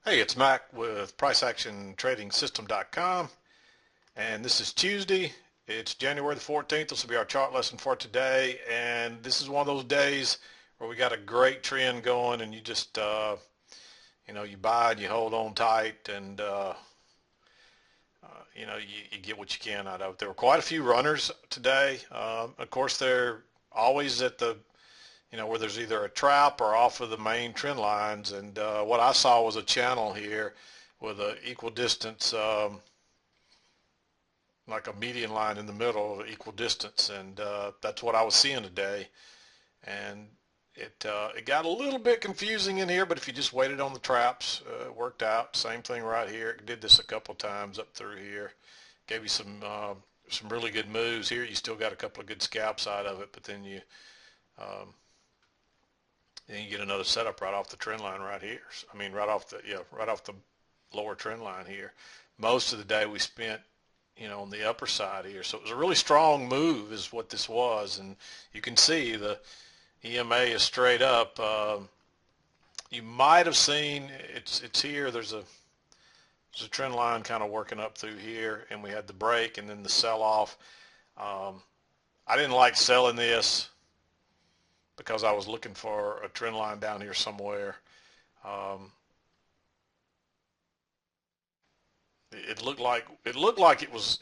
Hey, it's Mack with PriceActionTradingSystem.com, and this is Tuesday. It's January the 14th. This will be our chart lesson for today, and this is one of those days where we got a great trend going, and you just, you buy and you hold on tight, and you get what you can out of it. There were quite a few runners today. Of course, they're always at the where there's either a trap or off of the main trend lines. And what I saw was a channel here with an equal distance, like a median line in the middle of equal distance. And that's what I was seeing today. And it got a little bit confusing in here, but if you just waited on the traps, it worked out. Same thing right here. It did this a couple of times up through here. Gave you some really good moves here. You still got a couple of good scalps out of it, but then um, you get another setup right off the trend line right here. I mean, right off the lower trend line here. Most of the day we spent, on the upper side here. So it was a really strong move is what this was. And you can see the EMA is straight up. You might have seen it's here. There's a trend line kind of working up through here, and we had the break and then the sell off. I didn't like selling this because I was looking for a trend line down here somewhere. It looked like it was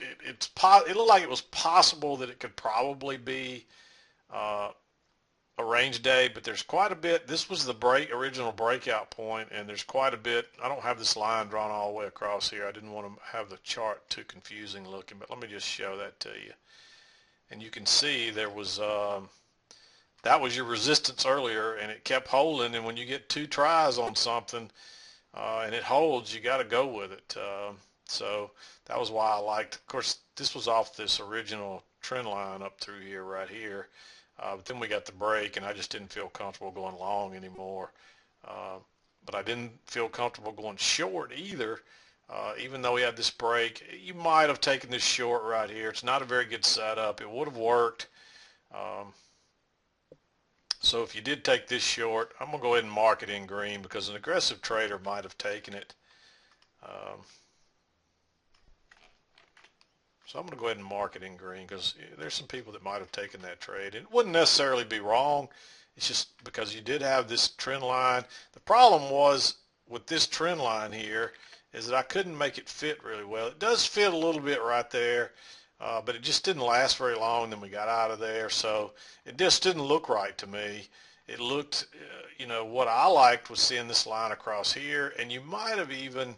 possible that it could probably be a range day, but there's quite a bit. This was the original breakout point, and there's quite a bit. I don't have this line drawn all the way across here. I didn't want to have the chart too confusing looking, but let me just show that to you. And you can see there was that was your resistance earlier, and it kept holding. And when you get two tries on something and it holds, you got to go with it. So that was why I liked. Of course, this was off this original trend line up through here, right here. But then we got the break, and I just didn't feel comfortable going long anymore. But I didn't feel comfortable going short either. Even though we had this break, you might have taken this short right here. It's not a very good setup. It would have worked. So if you did take this short, I'm going to go ahead and mark it in green because an aggressive trader might have taken it. So I'm going to go ahead and mark it in green because there's some people that might have taken that trade. It wouldn't necessarily be wrong. It's just because you did have this trend line. The problem was with this trend line here is that I couldn't make it fit really well. It does fit a little bit right there, but it just didn't last very long. Then we got out of there, so it just didn't look right to me. It looked, what I liked was seeing this line across here, and you might have even,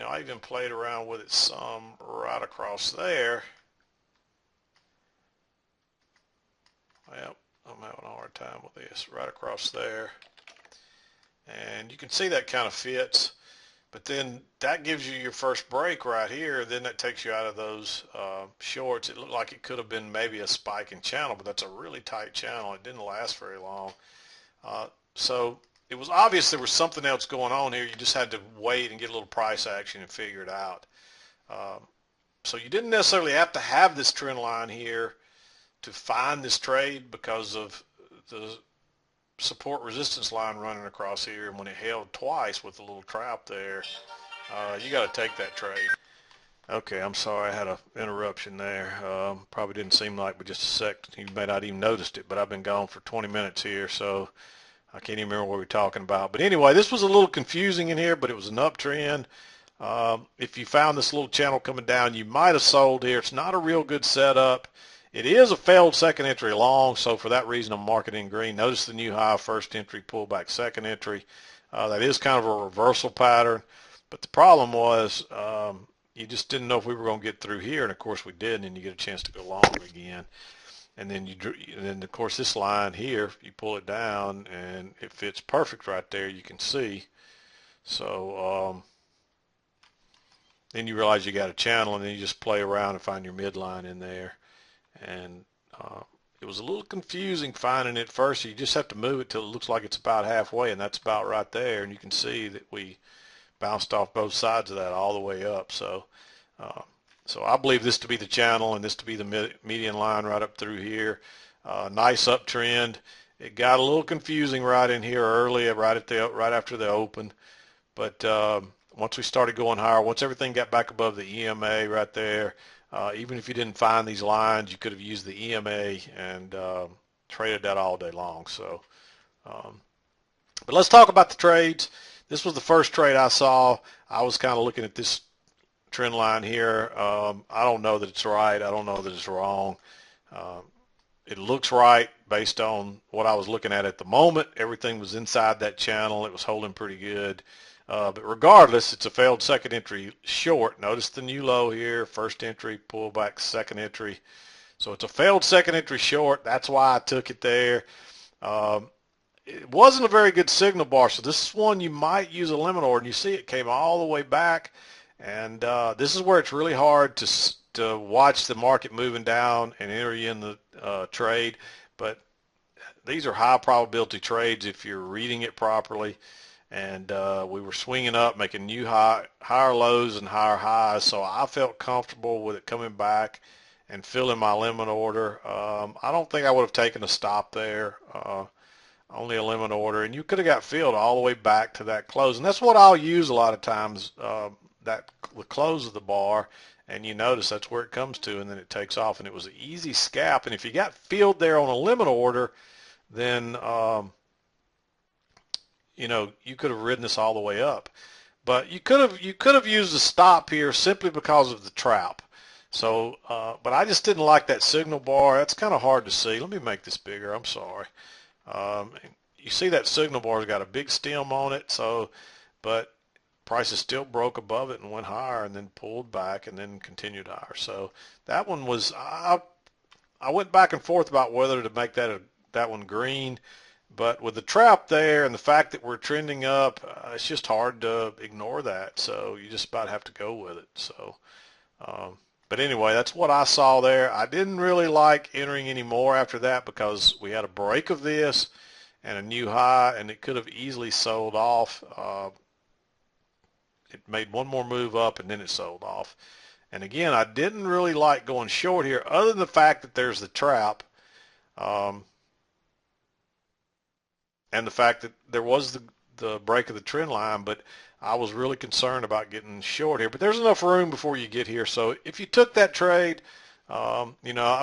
I even played around with it some right across there. Well, I'm having a hard time with this, right across there. And you can see that kind of fits. But then that gives you your first break right here. Then that takes you out of those shorts. It looked like it could have been maybe a spike in channel, but that's a really tight channel. It didn't last very long. So it was obvious there was something else going on here. You just had to wait and get a little price action and figure it out. So you didn't necessarily have to have this trend line here to find this trade because of the support resistance line running across here, and when it held twice with a little trap there, you got to take that trade. Okay, I'm sorry, I had an interruption there. Probably didn't seem like but just a sec. You may not even noticed it, but I've been gone for 20 minutes here, so I can't even remember what we were talking about. But anyway, this was a little confusing in here, but it was an uptrend. If you found this little channel coming down, you might have sold here. It's not a real good setup. It is a failed second entry long, so for that reason I'm marking it in green. Notice the new high, first entry, pullback, second entry. That is kind of a reversal pattern, but the problem was you just didn't know if we were going to get through here, and of course we did, and you get a chance to go long again. And then of course this line here, you pull it down, and it fits perfect right there. You can see. So then you realize you got a channel, and then you just play around and find your midline in there. And it was a little confusing finding it first. You just have to move it till it looks like it's about halfway, and that's about right there. And you can see that we bounced off both sides of that all the way up. So so I believe this to be the channel, and this to be the median line right up through here. Nice uptrend. It got a little confusing right in here early, right after the open, But once we started going higher, once everything got back above the EMA right there, even if you didn't find these lines, you could have used the EMA and traded that all day long. So, but let's talk about the trades. This was the first trade I saw. I was kind of looking at this trend line here. I don't know that it's right. I don't know that it's wrong. It looks right based on what I was looking at the moment. Everything was inside that channel. It was holding pretty good. But regardless, it's a failed second entry short. Notice the new low here, first entry, pullback, second entry. So it's a failed second entry short. That's why I took it there. It wasn't a very good signal bar, so this is one you might use a limit order. And you see it came all the way back, and this is where it's really hard to watch the market moving down and enter you in the trade. But these are high probability trades if you're reading it properly. And we were swinging up, making new higher lows and higher highs, so I felt comfortable with it coming back and filling my limit order. I don't think I would have taken a stop there. Only a limit order, and you could have got filled all the way back to that close. And that's what I'll use a lot of times, the close of the bar, and you notice that's where it comes to, and then it takes off, and it was an easy scalp. And if you got filled there on a limit order, then you could have ridden this all the way up. But you could have used a stop here simply because of the trap. So, but I just didn't like that signal bar. That's kind of hard to see. Let me make this bigger. I'm sorry. You see that signal bar's got a big stem on it, but prices still broke above it and went higher and then pulled back and then continued higher. So that one was, I went back and forth about whether to make that one green, but with the trap there and the fact that we're trending up, it's just hard to ignore that. So you just about have to go with it. So, but anyway, that's what I saw there. I didn't really like entering any more after that because we had a break of this and a new high, and it could have easily sold off. It made one more move up, and then it sold off. And again, I didn't really like going short here other than the fact that there's the trap and the fact that there was the break of the trend line, but I was really concerned about getting short here, but there's enough room before you get here. So if you took that trade, I've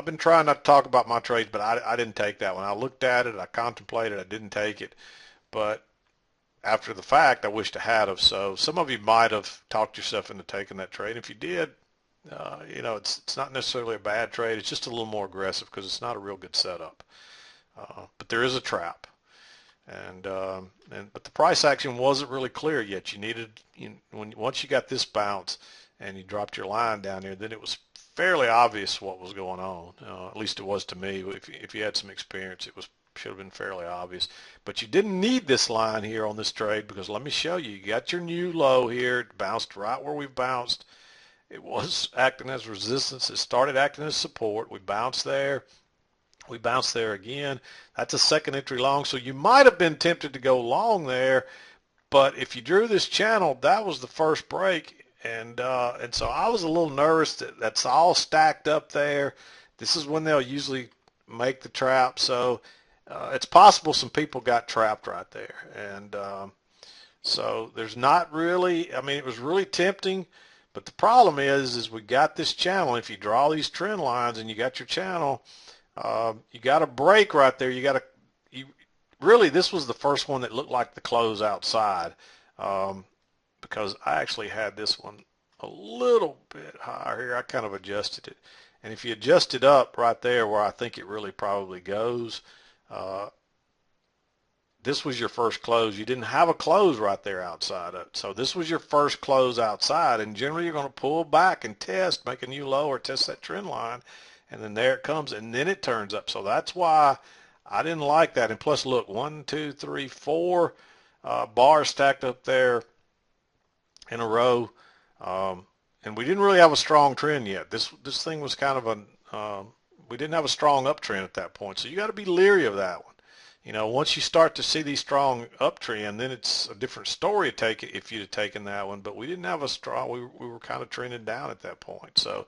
been trying not to talk about my trades, but I didn't take that one. I looked at it, I contemplated, I didn't take it, but after the fact, I wished I had of. So some of you might have talked yourself into taking that trade. If you did, it's not necessarily a bad trade. It's just a little more aggressive because it's not a real good setup. But there is a trap. But the price action wasn't really clear yet. You needed, once you got this bounce and you dropped your line down here, then it was fairly obvious what was going on. At least it was to me. If you had some experience, it should have been fairly obvious. But you didn't need this line here on this trade because let me show you. You got your new low here. It bounced right where we bounced. It was acting as resistance. It started acting as support. We bounced there. We bounced there again. That's a second entry long, so you might have been tempted to go long there, but if you drew this channel, that was the first break, and so I was a little nervous that that's all stacked up there. This is when they'll usually make the trap, so it's possible some people got trapped right there, and so there's not really, I mean, it was really tempting, but the problem is we got this channel. If you draw these trend lines and you got your channel, you got a break right there. Really, this was the first one that looked like the close outside because I actually had this one a little bit higher here. I kind of adjusted it. And if you adjust it up right there where I think it really probably goes, this was your first close. You didn't have a close right there outside of it. So this was your first close outside. And generally, you're going to pull back and test, make a new low or test that trend line. And then there it comes, and then it turns up. So that's why I didn't like that. And plus, look, 1, 2, 3, 4 bars stacked up there in a row. And we didn't really have a strong trend yet. This thing was kind of we didn't have a strong uptrend at that point. So you got to be leery of that one. Once you start to see these strong uptrend, then it's a different story to take it if you'd have taken that one. But we didn't have a strong, we were kind of trending down at that point. So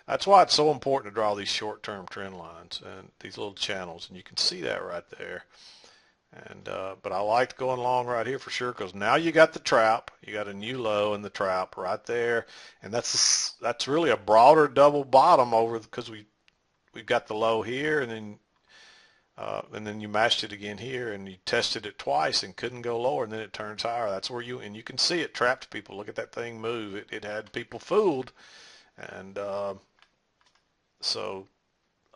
that's why it's so important to draw these short-term trend lines and these little channels. And you can see that right there. And but I liked going long right here for sure, because now you got the trap, you got a new low in the trap right there, and that's really a broader double bottom over, because we've got the low here, and then you matched it again here, and you tested it twice and couldn't go lower, and then it turns higher. That's where you can see it trapped people. Look at that thing move. It had people fooled, and so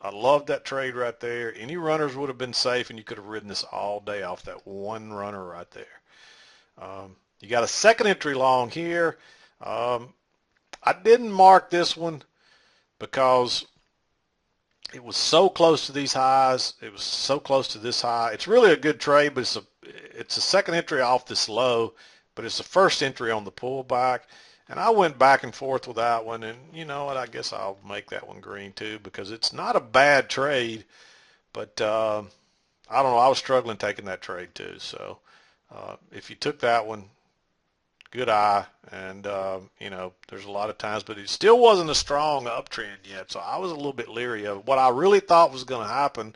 I loved that trade right there. Any runners would have been safe, and you could have ridden this all day off that one runner right there. You got a second entry long here. I didn't mark this one because it was so close to these highs. It was so close to this high. It's really a good trade, but it's a second entry off this low, but it's the first entry on the pullback. And I went back and forth with that one, and you know what? I guess I'll make that one green too, because it's not a bad trade, but I don't know. I was struggling taking that trade too. So if you took that one, good eye. And you know, there's a lot of times, but it still wasn't a strong uptrend yet. So I was a little bit leery of it. What I really thought was going to happen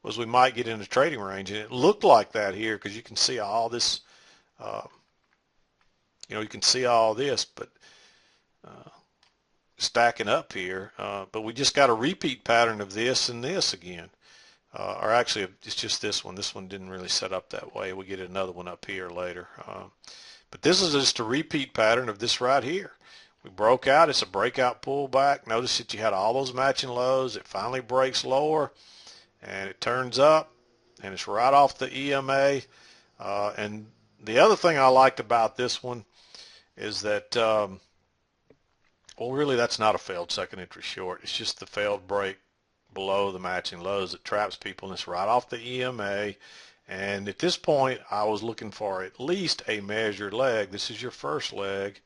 was we might get into trading range, and it looked like that here, because you can see all this. Uh, you know, you can see all this, but stacking up here. But we just got a repeat pattern of this and this again. Or actually, it's just this one. This one didn't really set up that way. We get another one up here later. But this is just a repeat pattern of this right here. We broke out. It's a breakout pullback. Notice that you had all those matching lows. It finally breaks lower, and it turns up, and it's right off the EMA. And the other thing I liked about this one is that, well, really, that's not a failed second entry short. It's just the failed break below the matching lows that traps people, and it's right off the EMA. And at this point, I was looking for at least a measured leg. This is your first leg.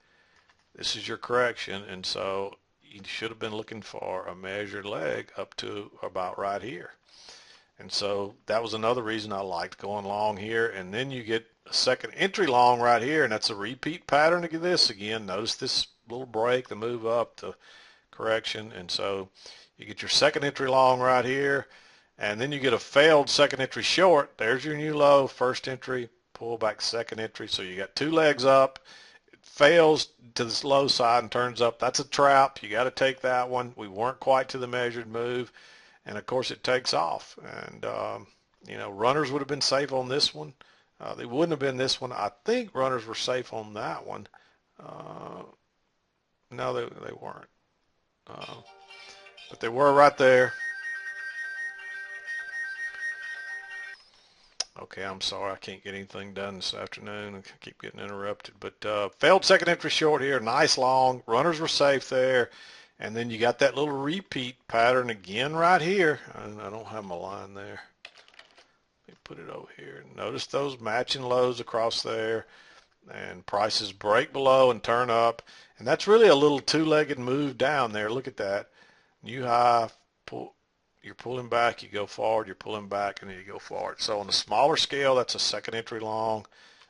This is your correction, and so you should have been looking for a measured leg up to about right here. And so that was another reason I liked going long here. And then you get a second entry long right here, and that's a repeat pattern of this again. Notice this little break, the move up, the correction, and so you get your second entry long right here, and then you get a failed second entry short. There's your new low, first entry, pull back second entry. So you got two legs up. It fails to this low side and turns up. That's a trap. You got to take that one. We weren't quite to the measured move, and of course it takes off. And you know, runners would have been safe on this one. They wouldn't have been this one. I think runners were safe on that one. No, they weren't. But they were right there. Okay, I'm sorry. I can't get anything done this afternoon. I keep getting interrupted. But failed second entry short here. Nice long. Runners were safe there. And then you got that little repeat pattern again right here. I don't have my line there. Let me put it over here. Notice those matching lows across there. And prices break below and turn up. And that's really a little two-legged move down there. Look at that. New high, pull, you're pulling back, you go forward, you're pulling back, and then you go forward. So on a smaller scale, that's a second entry long.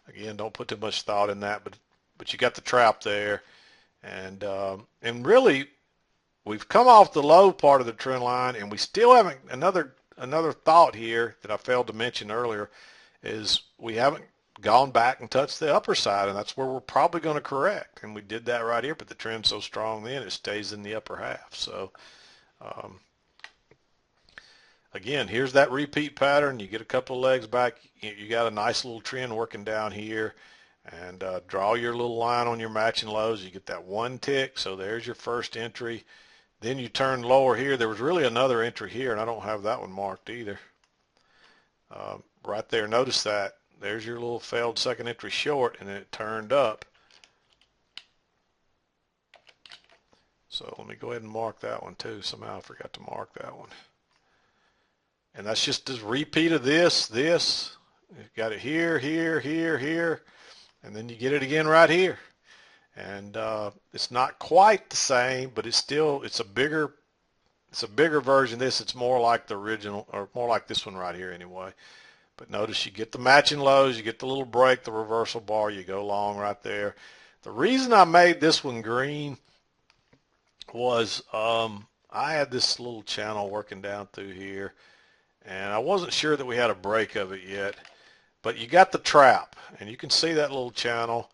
Again, don't put too much thought in that, but you got the trap there. And really, we've come off the low part of the trend line, and we still haven't, another thought here that I failed to mention earlier is we haven't gone back and touched the upper side, and that's where we're probably going to correct. And we did that right here, but the trend's so strong then it stays in the upper half. So again, here's that repeat pattern. You get a couple of legs back. You got a nice little trend working down here, and draw your little line on your matching lows. You get that one tick. So there's your first entry. Then you turn lower here. There was really another entry here, and I don't have that one marked either. Right there, notice that. There's your little failed second entry short, and then it turned up. So let me go ahead and mark that one too. Somehow I forgot to mark that one. And that's just a repeat of this. You got it here, here, here, here, and then you get it again right here. And it's not quite the same, but it's a bigger version of this. It's more like the original, or more like this one right here anyway. But notice you get the matching lows, you get the little break, the reversal bar, you go long right there. The reason I made this one green was I had this little channel working down through here, and I wasn't sure that we had a break of it yet. but you got the trap, and you can see that little channel.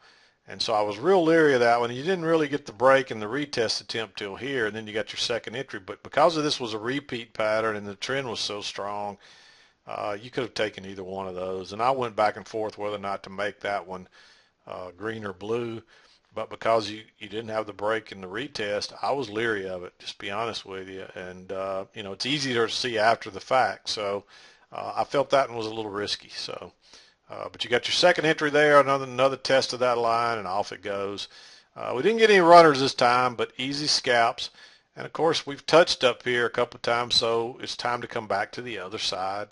And so I was real leery of that one. You didn't really get the break in the retest attempt till here, and then you got your second entry. But because of this was a repeat pattern and the trend was so strong, you could have taken either one of those. And I went back and forth whether or not to make that one green or blue. But because you didn't have the break in the retest, I was leery of it, just to be honest with you. And, it's easier to see after the fact. So I felt that one was a little risky. So, but you got your second entry there, another test of that line, and off it goes. We didn't get any runners this time, but easy scalps. And of course, we've touched up here a couple of times, so it's time to come back to the other side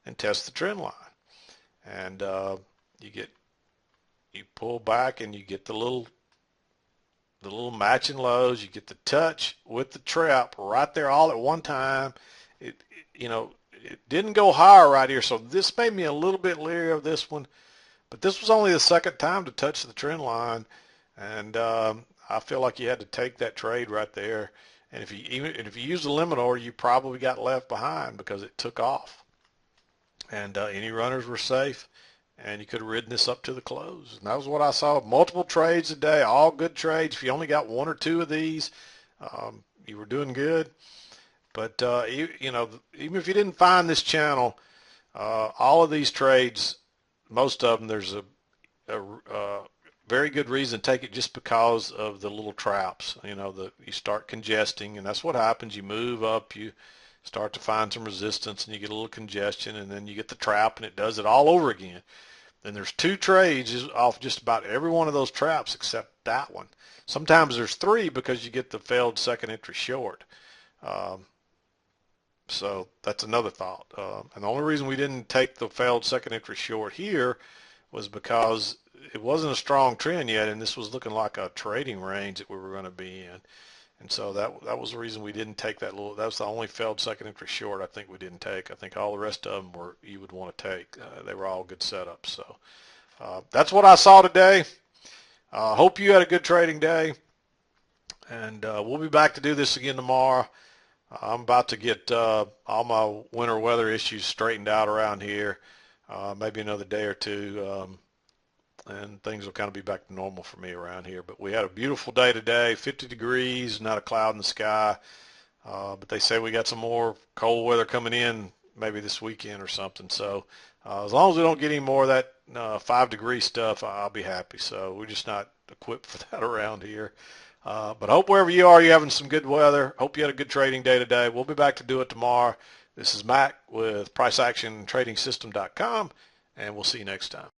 and test the trend line. And you pull back and you get the little matching lows. You get the touch with the trap right there all at one time. It didn't go higher right here, so this made me a little bit leery of this one. But this was only the second time to touch the trend line, and I feel like you had to take that trade right there. And if you use the limit order, you probably got left behind because it took off. And any runners were safe, and you could have ridden this up to the close. And that was what I saw. Multiple trades today, all good trades. If you only got one or two of these, you were doing good. But, even if you didn't find this channel, all of these trades, most of them, there's a very good reason to take it just because of the little traps. You start congesting, and that's what happens. You move up, you start to find some resistance, and you get a little congestion, and then you get the trap, and it does it all over again. Then there's two trades off just about every one of those traps except that one. Sometimes there's three because you get the failed second entry short. So that's another thought. And the only reason we didn't take the failed second entry short here was because it wasn't a strong trend yet, and this was looking like a trading range that we were going to be in. And so that was the reason we didn't take that that was the only failed second entry short I think we didn't take. I think all the rest of them you would want to take. They were all good setups. So that's what I saw today. Hope you had a good trading day. And we'll be back to do this again tomorrow. I'm about to get all my winter weather issues straightened out around here, maybe another day or two, and things will kind of be back to normal for me around here. But we had a beautiful day today, 50 degrees, not a cloud in the sky, but they say we got some more cold weather coming in maybe this weekend or something. So as long as we don't get any more of that 5-degree stuff, I'll be happy. So we're just not equipped for that around here. But I hope wherever you are, you're having some good weather. Hope you had a good trading day today. We'll be back to do it tomorrow. This is Mack with PriceActionTradingSystem.com, and we'll see you next time.